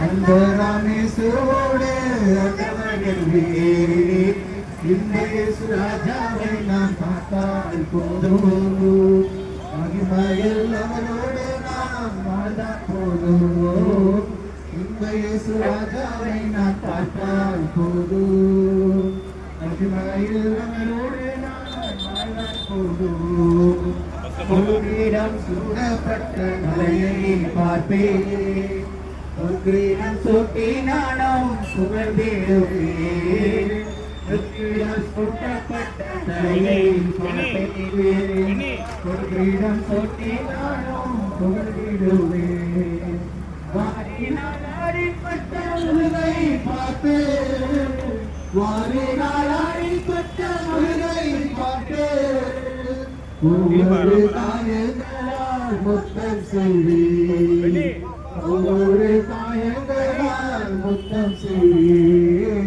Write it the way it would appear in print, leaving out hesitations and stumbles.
அந்த ராமேஸ்வரோடு ராஜாவை நான் பார்த்தால் போதும் மகிமையில் அவரோடு நான் வாழ்ந்தால் போதும் இந்த இயேசு ராஜாவை நான் பார்த்தால் போதும் மகிமையில் அவரோடு நான் வாழ்ந்தால் போதும் கிரீடம் சூடப்பட்ட மலையை பார்ப்பேன் கிரீடம் சூட்டி நானும் புகழ்ந்திடுவேன் கிரீடம் சூட்டப்பட்ட தலையை பார்ப்பேன் கிரீடம் சூட்டி நானும் புகழ்ந்திடுவேன் வாரினால் அடிப்பட்ட முருகை பார்ப்பேன் வாரினால் அடிப்பட்ட முருகை பார்ப்பேன் ஒவ்வொரு காயங்களால் முத்தம் செய்வேன் ஒவ்வொரு காயங்களால் முத்தம் செய்வேன்